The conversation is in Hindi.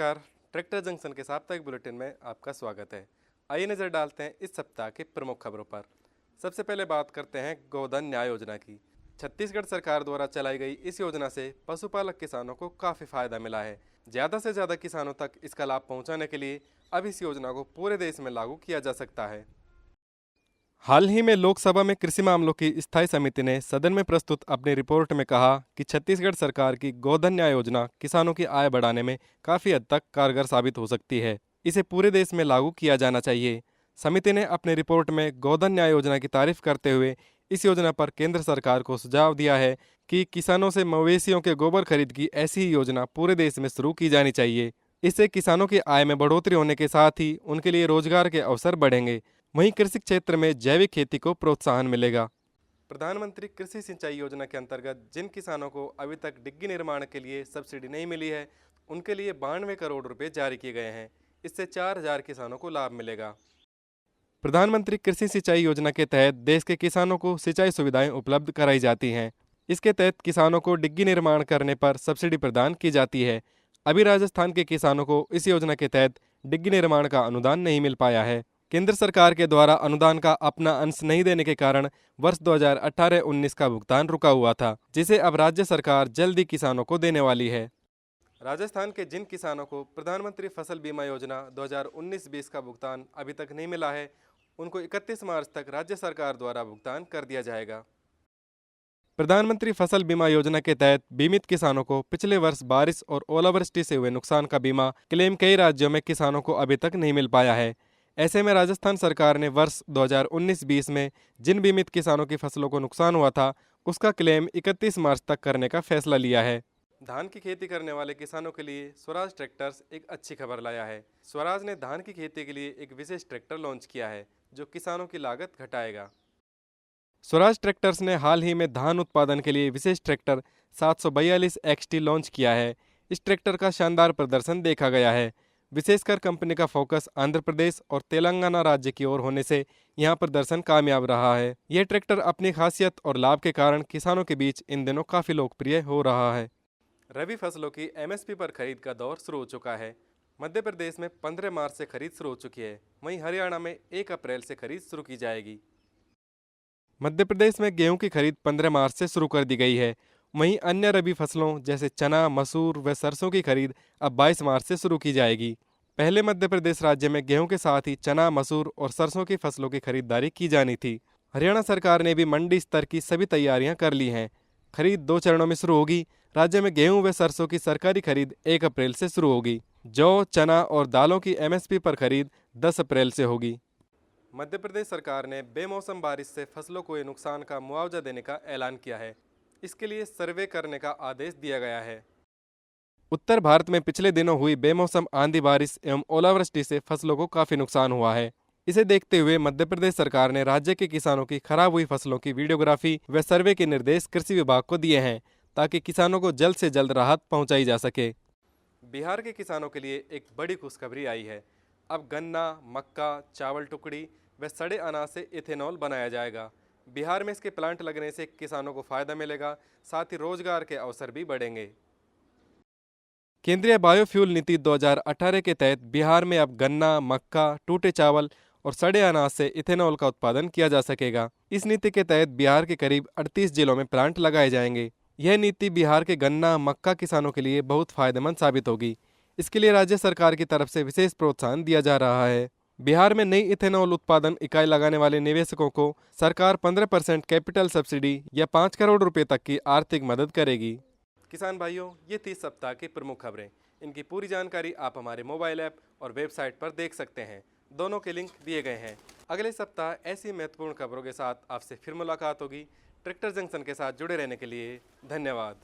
नमस्कार। ट्रैक्टर जंक्शन के साप्ताहिक बुलेटिन में आपका स्वागत है। आइए नजर डालते हैं इस सप्ताह की प्रमुख खबरों पर। सबसे पहले बात करते हैं गोधन न्याय योजना की। छत्तीसगढ़ सरकार द्वारा चलाई गई इस योजना से पशुपालक किसानों को काफी फायदा मिला है। ज्यादा से ज्यादा किसानों तक इसका लाभ पहुंचाने के लिए अब इस योजना को पूरे देश में लागू किया जा सकता है। हाल ही में लोकसभा में कृषि मामलों की स्थायी समिति ने सदन में प्रस्तुत अपनी रिपोर्ट में कहा कि छत्तीसगढ़ सरकार की गोधन न्याय योजना किसानों की आय बढ़ाने में काफी हद तक कारगर साबित हो सकती है। इसे पूरे देश में लागू किया जाना चाहिए। समिति ने अपनी रिपोर्ट में गोधन न्याय योजना की तारीफ करते हुए इस योजना पर केंद्र सरकार को सुझाव दिया है कि किसानों से मवेशियों के गोबर खरीद की ऐसी ही योजना पूरे देश में शुरू की जानी चाहिए। इससे किसानों की आय में बढ़ोतरी होने के साथ ही उनके लिए रोजगार के अवसर बढ़ेंगे। वहीं कृषि क्षेत्र में जैविक खेती को प्रोत्साहन मिलेगा। प्रधानमंत्री कृषि सिंचाई योजना के अंतर्गत जिन किसानों को अभी तक डिग्गी निर्माण के लिए सब्सिडी नहीं मिली है, उनके लिए 92 करोड़ रुपए जारी किए गए हैं। इससे 4000 किसानों को लाभ मिलेगा। प्रधानमंत्री कृषि सिंचाई योजना के तहत देश के किसानों को सिंचाई सुविधाएं उपलब्ध कराई जाती हैं। इसके तहत किसानों को डिग्गी निर्माण करने पर सब्सिडी प्रदान की जाती है। अभी राजस्थान के किसानों को इस योजना के तहत डिग्गी निर्माण का अनुदान नहीं मिल पाया है। केंद्र सरकार के द्वारा अनुदान का अपना अंश नहीं देने के कारण वर्ष 2018-19 का भुगतान रुका हुआ था, जिसे अब राज्य सरकार जल्द ही किसानों को देने वाली है। राजस्थान के जिन किसानों को प्रधानमंत्री फसल बीमा योजना 2019-20 का भुगतान अभी तक नहीं मिला है, उनको 31 मार्च तक राज्य सरकार द्वारा भुगतान कर दिया जाएगा। प्रधानमंत्री फसल बीमा योजना के तहत बीमित किसानों को पिछले वर्ष बारिश और ओलावृष्टि से हुए नुकसान का बीमा क्लेम कई राज्यों में किसानों को अभी तक नहीं मिल पाया है। ऐसे में राजस्थान सरकार ने वर्ष 2019-20 में जिन बीमित किसानों की फसलों को नुकसान हुआ था, उसका क्लेम 31 मार्च तक करने का फैसला लिया है। धान की खेती करने वाले किसानों के लिए स्वराज ट्रैक्टर्स एक अच्छी खबर लाया है। स्वराज ने धान की खेती के लिए एक विशेष ट्रैक्टर लॉन्च किया है, जो किसानों की लागत घटाएगा। स्वराज ट्रैक्टर्स ने हाल ही में धान उत्पादन के लिए विशेष ट्रैक्टर 742 XT लॉन्च किया है। इस ट्रैक्टर का शानदार प्रदर्शन देखा गया है। विशेषकर कंपनी का फोकस आंध्र प्रदेश और तेलंगाना राज्य की ओर होने से यहां प्रदर्शन कामयाब रहा है। यह ट्रैक्टर अपनी खासियत और लाभ के कारण किसानों के बीच इन दिनों काफी लोकप्रिय हो रहा है। रबी फसलों की MSP पर खरीद का दौर शुरू हो चुका है। मध्य प्रदेश में 15 मार्च से खरीद शुरू हो चुकी है। वहीं हरियाणा में 1 अप्रैल से खरीद शुरू की जाएगी। मध्य प्रदेश में गेहूं की खरीद 15 मार्च से शुरू कर दी गई है। वहीं अन्य रबी फसलों जैसे चना, मसूर व सरसों की खरीद अब 22 मार्च से शुरू की जाएगी। पहले मध्य प्रदेश राज्य में गेहूं के साथ ही चना, मसूर और सरसों की फसलों की खरीदारी की जानी थी। हरियाणा सरकार ने भी मंडी स्तर की सभी तैयारियां कर ली हैं। खरीद 2 चरणों में शुरू होगी। राज्य में गेहूं व सरसों की सरकारी खरीद 1 अप्रैल से शुरू होगी। जौ, चना और दालों की MSP पर खरीद 10 अप्रैल से होगी। मध्य प्रदेश सरकार ने बेमौसम बारिश से फसलों को हुए नुकसान का मुआवजा देने का ऐलान किया है। इसके लिए सर्वे करने का आदेश दिया गया है। उत्तर भारत में पिछले दिनों हुई बेमौसम आंधी बारिश एवं ओलावृष्टि से फसलों को काफी नुकसान हुआ है। इसे देखते हुए मध्य प्रदेश सरकार ने राज्य के किसानों की खराब हुई फसलों की वीडियोग्राफी व सर्वे के निर्देश कृषि विभाग को दिए हैं, ताकि किसानों को जल्द से जल्द राहत पहुंचाई जा सके। बिहार के किसानों के लिए एक बड़ी खुशखबरी आई है। अब गन्ना, मक्का, चावल टुकड़ी व सड़े अनाज से इथेनॉल बनाया जाएगा। बिहार में इसके प्लांट लगने से किसानों को फायदा मिलेगा, साथ ही रोजगार के अवसर भी बढ़ेंगे। केंद्रीय बायोफ्यूल नीति 2018 के तहत बिहार में अब गन्ना, मक्का, टूटे चावल और सड़े अनाज से इथेनॉल का उत्पादन किया जा सकेगा। इस नीति के तहत बिहार के करीब 38 जिलों में प्लांट लगाए जाएंगे। यह नीति बिहार के गन्ना, मक्का किसानों के लिए बहुत फायदेमंद साबित होगी। इसके लिए राज्य सरकार की तरफ से विशेष प्रोत्साहन दिया जा रहा है। बिहार में नई इथेनॉल उत्पादन इकाई लगाने वाले निवेशकों को सरकार 15% कैपिटल सब्सिडी या 5 करोड़ रुपए तक की आर्थिक मदद करेगी। किसान भाइयों, ये 30 सप्ताह की प्रमुख खबरें। इनकी पूरी जानकारी आप हमारे मोबाइल ऐप और वेबसाइट पर देख सकते हैं। दोनों के लिंक दिए गए हैं। अगले सप्ताह ऐसी महत्वपूर्ण खबरों के साथ आपसे फिर मुलाकात होगी। ट्रैक्टर जंक्शन के साथ जुड़े रहने के लिए धन्यवाद।